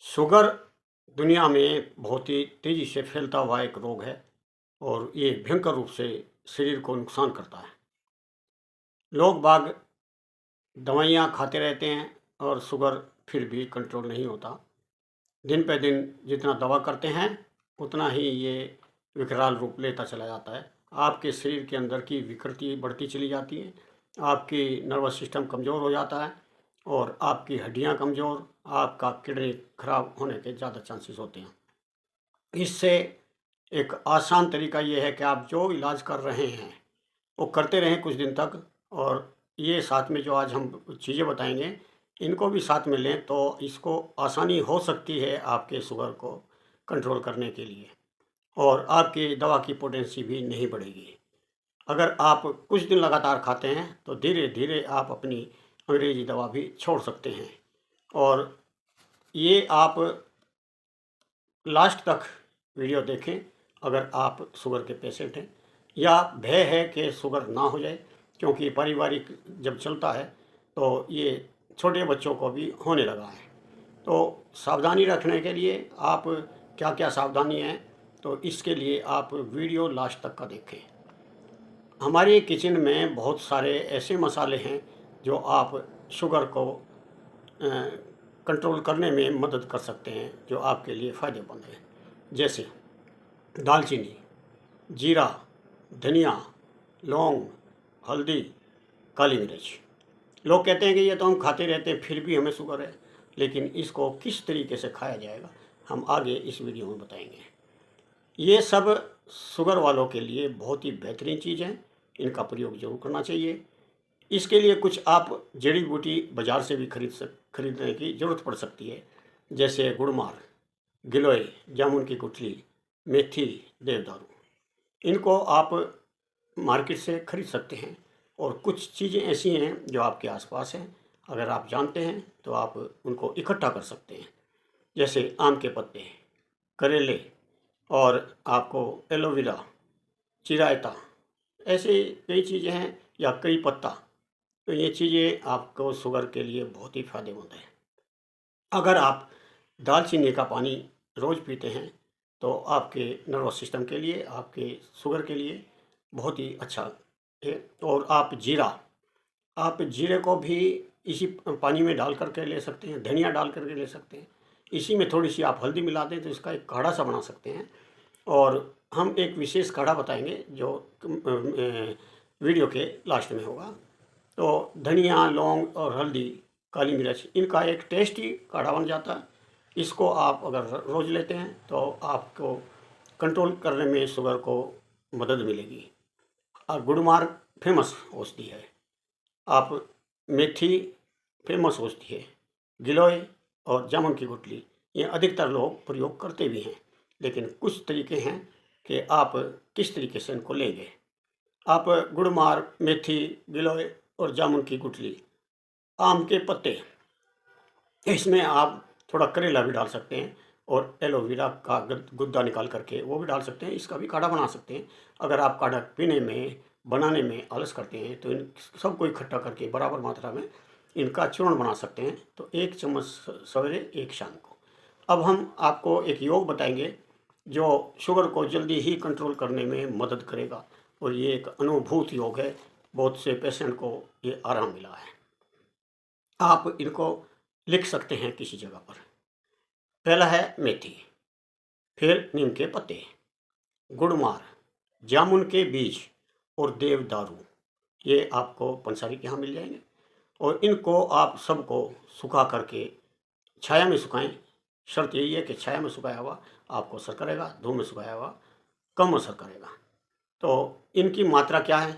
Sugar दुनिया में बहुत ही तेज़ी से फैलता हुआ एक रोग है और ये भयंकर रूप से शरीर को नुकसान करता है। लोग बाग दवाइयाँ खाते रहते हैं और शुगर फिर भी कंट्रोल नहीं होता। दिन पे दिन जितना दवा करते हैं उतना ही ये विकराल रूप लेता चला जाता है। आपके शरीर के अंदर की विकृति बढ़ती चली जाती है, आपकी नर्वस सिस्टम कमज़ोर हो जाता है और आपकी हड्डियाँ कमज़ोर, आपका किडनी खराब होने के ज़्यादा चांसेस होते हैं। इससे एक आसान तरीका ये है कि आप जो इलाज कर रहे हैं वो करते रहें कुछ दिन तक, और ये साथ में जो आज हम चीज़ें बताएंगे इनको भी साथ में लें तो इसको आसानी हो सकती है आपके शुगर को कंट्रोल करने के लिए, और आपकी दवा की पोटेंसी भी नहीं बढ़ेगी। अगर आप कुछ दिन लगातार खाते हैं तो धीरे धीरे आप अपनी अंग्रेजी दवा भी छोड़ सकते हैं। और ये आप लास्ट तक वीडियो देखें अगर आप शुगर के पेशेंट हैं या भय है कि शुगर ना हो जाए, क्योंकि पारिवारिक जब चलता है तो ये छोटे बच्चों को भी होने लगा है। तो सावधानी रखने के लिए आप क्या क्या सावधानी है, तो इसके लिए आप वीडियो लास्ट तक का देखें। हमारे किचन में बहुत सारे ऐसे मसाले हैं जो आप शुगर को कंट्रोल करने में मदद कर सकते हैं, जो आपके लिए फ़ायदेमंद है। जैसे दालचीनी, जीरा, धनिया, लौंग, हल्दी, काली मिर्च। लोग कहते हैं कि ये तो हम खाते रहते हैं फिर भी हमें शुगर है, लेकिन इसको किस तरीके से खाया जाएगा हम आगे इस वीडियो में बताएंगे। ये सब शुगर वालों के लिए बहुत ही बेहतरीन चीज़ है, इनका प्रयोग जरूर करना चाहिए। इसके लिए कुछ आप जड़ी बूटी बाज़ार से भी खरीदने की ज़रूरत पड़ सकती है, जैसे गुड़मार, गिलोय, जामुन की गुठली, मेथी, देवदारू। इनको आप मार्केट से खरीद सकते हैं। और कुछ चीज़ें ऐसी हैं जो आपके आसपास हैं, अगर आप जानते हैं तो आप उनको इकट्ठा कर सकते हैं, जैसे आम के पत्ते, करेले, और आपको एलोवेरा, चिरायता, ऐसे कई चीज़ें हैं, या कई पत्ता। तो ये चीज़ें आपको शुगर के लिए बहुत ही फ़ायदेमंद है। अगर आप दालचीनी का पानी रोज़ पीते हैं तो आपके नर्वस सिस्टम के लिए, आपके शुगर के लिए बहुत ही अच्छा है। और आप जीरे को भी इसी पानी में डाल करके ले सकते हैं, धनिया डाल करके ले सकते हैं। इसी में थोड़ी सी आप हल्दी मिला दें तो इसका एक काढ़ा सा बना सकते हैं। और हम एक विशेष काढ़ा बताएंगे जो वीडियो के लास्ट में होगा। तो धनिया, लौंग और हल्दी, काली मिर्च, इनका एक टेस्टी काढ़ा बन जाता है। इसको आप अगर रोज़ लेते हैं तो आपको कंट्रोल करने में शुगर को मदद मिलेगी। और गुड़मार फेमस औषधि है। आप मेथी फेमस औषधि है। गिलोय और जामुन की गुठली ये अधिकतर लोग प्रयोग करते भी हैं, लेकिन कुछ तरीके हैं कि आप किस तरीके से इनको लेंगे। आप गुड़मार, मेथी, गिलोय और जामुन की गुठली, आम के पत्ते, इसमें आप थोड़ा करेला भी डाल सकते हैं और एलोवेरा का गुद्दा निकाल करके वो भी डाल सकते हैं। इसका भी काढ़ा बना सकते हैं। अगर आप काढ़ा पीने में, बनाने में आलस करते हैं तो इन सबको इकट्ठा करके बराबर मात्रा में इनका चूर्ण बना सकते हैं। तो 1 चम्मच सवेरे, 1 शाम को। अब हम आपको एक योग बताएंगे जो शुगर को जल्दी ही कंट्रोल करने में मदद करेगा, और ये एक अनुभूत योग है। बहुत से पेशेंट को ये आराम मिला है। आप इनको लिख सकते हैं किसी जगह पर। पहला है मेथी, फिर नीम के पत्ते, गुड़मार, जामुन के बीज और देवदारू। ये आपको पंसारी के यहाँ मिल जाएंगे। और इनको आप सबको सुखा करके छाया में सुखाएं। शर्त यही है कि छाया में सुखाया हुआ आपको असर करेगा, धूप में सुखाया हुआ कम असर करेगा। तो इनकी मात्रा क्या है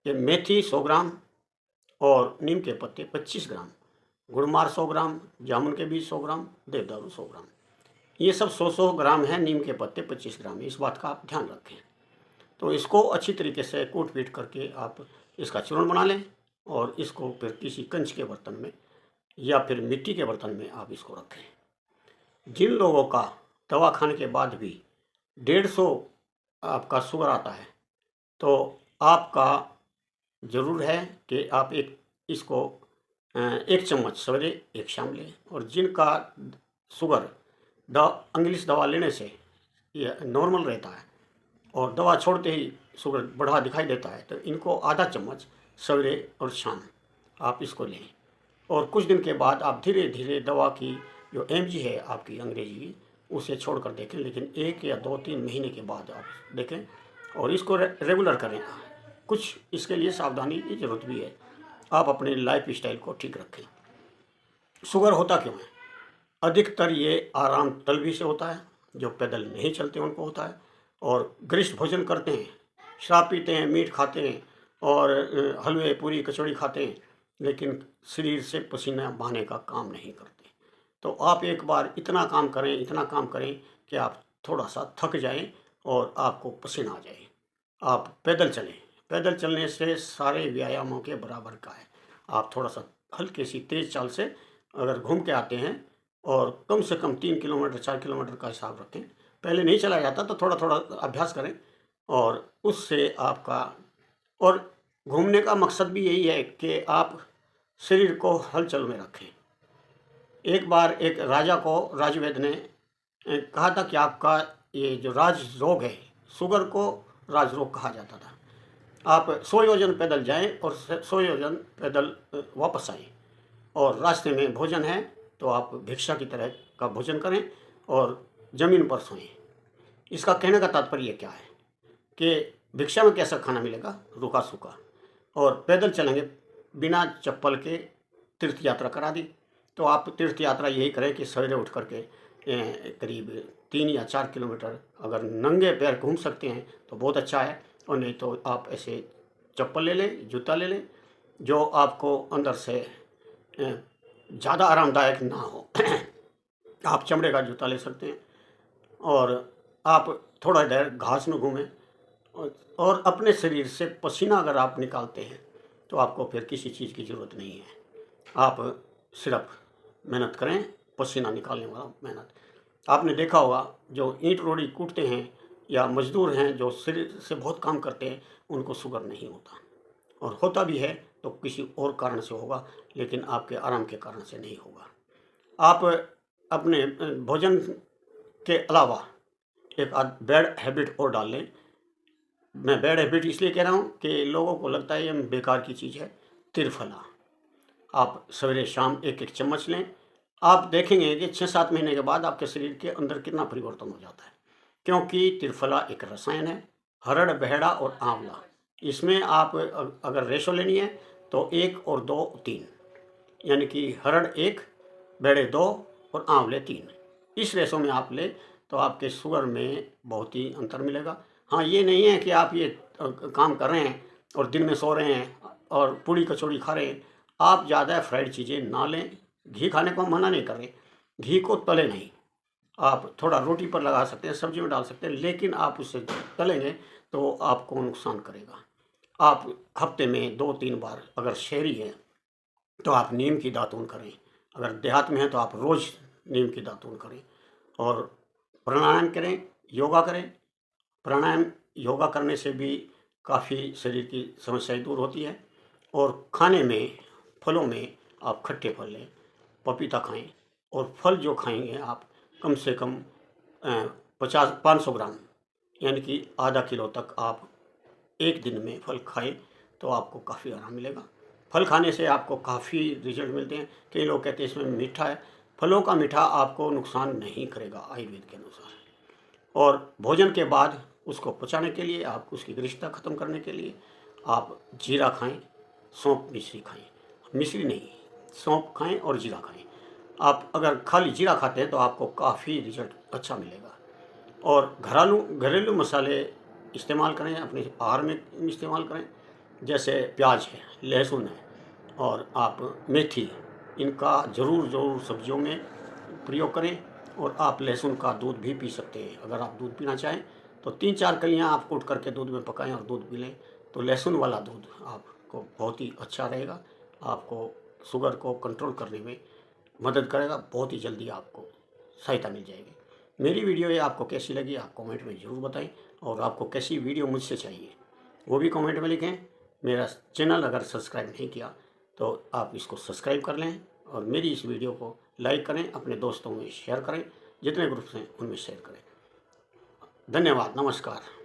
कि मेथी 100 ग्राम और नीम के पत्ते 25 ग्राम, गुड़मार 100 ग्राम, जामुन के बीज 100 ग्राम, देवदारू 100 ग्राम। ये सब 100-100 ग्राम है, नीम के पत्ते 25 ग्राम। इस बात का आप ध्यान रखें। तो इसको अच्छी तरीके से कूट पीट करके आप इसका चूर्ण बना लें, और इसको फिर किसी कंच के बर्तन में या फिर मिट्टी के बर्तन में आप इसको रखें। जिन लोगों का दवा खाने के बाद भी 150 आपका शुगर आता है, तो आपका ज़रूर है कि आप इसको 1 चम्मच सवेरे, 1 शाम लें। और जिनका शुगर इंग्लिश दवा लेने से ये नॉर्मल रहता है और दवा छोड़ते ही शुगर बढ़ा दिखाई देता है। तो इनको आधा चम्मच सवेरे और शाम आप इसको लें और कुछ दिन के बाद आप धीरे धीरे दवा की जो mg है आपकी अंग्रेजी की उसे छोड़कर देखें, लेकिन 1 या 2-3 महीने के बाद आप देखें और इसको रेगुलर करें। कुछ इसके लिए सावधानी की ज़रूरत भी है। आप अपने लाइफ स्टाइल को ठीक रखें। शुगर होता क्यों है? अधिकतर ये आराम तलबी से होता है, जो पैदल नहीं चलते उनको होता है, और गरिष्ठ भोजन करते हैं, शराब पीते हैं, मीट खाते हैं और हलवे पूरी कचौड़ी खाते हैं, लेकिन शरीर से पसीना बहाने का काम नहीं करते। तो आप एक बार इतना काम करें कि आप थोड़ा सा थक जाएं और आपको पसीना आ जाए। आप पैदल चलें। पैदल चलने से सारे व्यायामों के बराबर का है। आप थोड़ा सा हल्की सी तेज़ चाल से अगर घूम के आते हैं और कम से कम 3 किलोमीटर 4 किलोमीटर का हिसाब रखें। पहले नहीं चला जाता तो थोड़ा थोड़ा अभ्यास करें और उससे आपका और घूमने का मकसद भी यही है कि आप शरीर को हलचल में रखें। एक बार एक राजा को राजवैद्य ने कहा था कि आपका ये जो राज रोग है, शुगर को राज रोग कहा जाता था। आप 100 योजन पैदल जाएं और 100 योजन पैदल वापस आएं और रास्ते में भोजन है तो आप भिक्षा की तरह का भोजन करें और ज़मीन पर सोएं। इसका कहने का तात्पर्य क्या है कि भिक्षा में कैसा खाना मिलेगा? रूखा सूखा। और पैदल चलेंगे बिना चप्पल के तीर्थ यात्रा करा दी। तो आप तीर्थ यात्रा यही करें कि सवेरे उठ करके करीब 3 या 4 किलोमीटर अगर नंगे पैर घूम सकते हैं तो बहुत अच्छा है, और नहीं तो आप ऐसे चप्पल ले लें, जूता ले लें जो आपको अंदर से ज़्यादा आरामदायक ना हो। आप चमड़े का जूता ले सकते हैं और आप थोड़ा देर घास में घूमें और अपने शरीर से पसीना अगर आप निकालते हैं तो आपको फिर किसी चीज़ की ज़रूरत नहीं है। आप सिर्फ मेहनत करें, पसीना निकालने वाला मेहनत। आपने देखा होगा जो ईंट रोड़ी कूटते हैं या मजदूर हैं जो शरीर से बहुत काम करते हैं, उनको शुगर नहीं होता, और होता भी है तो किसी और कारण से होगा, लेकिन आपके आराम के कारण से नहीं होगा। आप अपने भोजन के अलावा एक बैड हैबिट और डाल लें। मैं बैड हैबिट इसलिए कह रहा हूँ कि लोगों को लगता है ये बेकार की चीज़ है। त्रिफला आप सवेरे शाम 1-1 चम्मच लें। आप देखेंगे कि 6-7 महीने के बाद आपके शरीर के अंदर कितना परिवर्तन हो जाता है, क्योंकि त्रिफला एक रसायन है। हरड़, बहेड़ा और आंवला, इसमें आप अगर रेशो लेनी है तो 1 और 2 3, यानी कि हरड़ 1, बहेड़े 2 और आंवले 3। इस रेशो में आप ले तो आपके शुगर में बहुत ही अंतर मिलेगा। हाँ, ये नहीं है कि आप ये काम कर रहे हैं और दिन में सो रहे हैं और पूड़ी कचौड़ी खा रहे हैं। आप ज़्यादा फ्राइड चीज़ें ना लें। घी खाने को मना नहीं कर रहे, घी को तले नहीं। आप थोड़ा रोटी पर लगा सकते हैं, सब्जी में डाल सकते हैं, लेकिन आप उससे तलेंगे तो आपको नुकसान करेगा। आप हफ्ते में 2-3 बार, अगर शहरी है तो आप नीम की दातून करें, अगर देहात में है तो आप रोज़ नीम की दातून करें और प्राणायाम करें, योगा करें। प्राणायाम योगा करने से भी काफ़ी शरीर की समस्याएं दूर होती है। और खाने में, फलों में आप खट्टे फल लें, पपीता खाएं, और फल जो खाएंगे आप कम से कम 500 ग्राम, यानी कि आधा किलो तक आप एक दिन में फल खाएं तो आपको काफ़ी आराम मिलेगा। फल खाने से आपको काफ़ी रिजल्ट मिलते हैं। कई लोग कहते हैं इसमें मीठा है। फलों का मीठा आपको नुकसान नहीं करेगा आयुर्वेद के अनुसार। और भोजन के बाद उसको पचाने के लिए, आप उसकी गरिष्ठता ख़त्म करने के लिए आप जीरा खाएं, सौंफ मिश्री खाएं। मिश्री नहीं, सौंफ खाएं और जीरा खाएं। आप अगर खाली जीरा खाते हैं तो आपको काफ़ी रिजल्ट अच्छा मिलेगा। और घरेलू मसाले इस्तेमाल करें, अपने आहार में इस्तेमाल करें, जैसे प्याज है, लहसुन है और आप मेथी, इनका ज़रूर सब्जियों में प्रयोग करें। और आप लहसुन का दूध भी पी सकते हैं। अगर आप दूध पीना चाहें तो 3-4 कलियाँ आप कूट करके दूध में पकाएं और दूध पी लें, तो लहसुन वाला दूध आपको बहुत ही अच्छा रहेगा। आपको शुगर को कंट्रोल करने में मदद करेगा। बहुत ही जल्दी आपको सहायता मिल जाएगी। मेरी वीडियो ये आपको कैसी लगी आप कमेंट में ज़रूर बताएं, और आपको कैसी वीडियो मुझसे चाहिए वो भी कमेंट में लिखें। मेरा चैनल अगर सब्सक्राइब नहीं किया तो आप इसको सब्सक्राइब कर लें और मेरी इस वीडियो को लाइक करें, अपने दोस्तों में शेयर करें, जितने ग्रुप्स हैं उनमें शेयर करें। धन्यवाद, नमस्कार।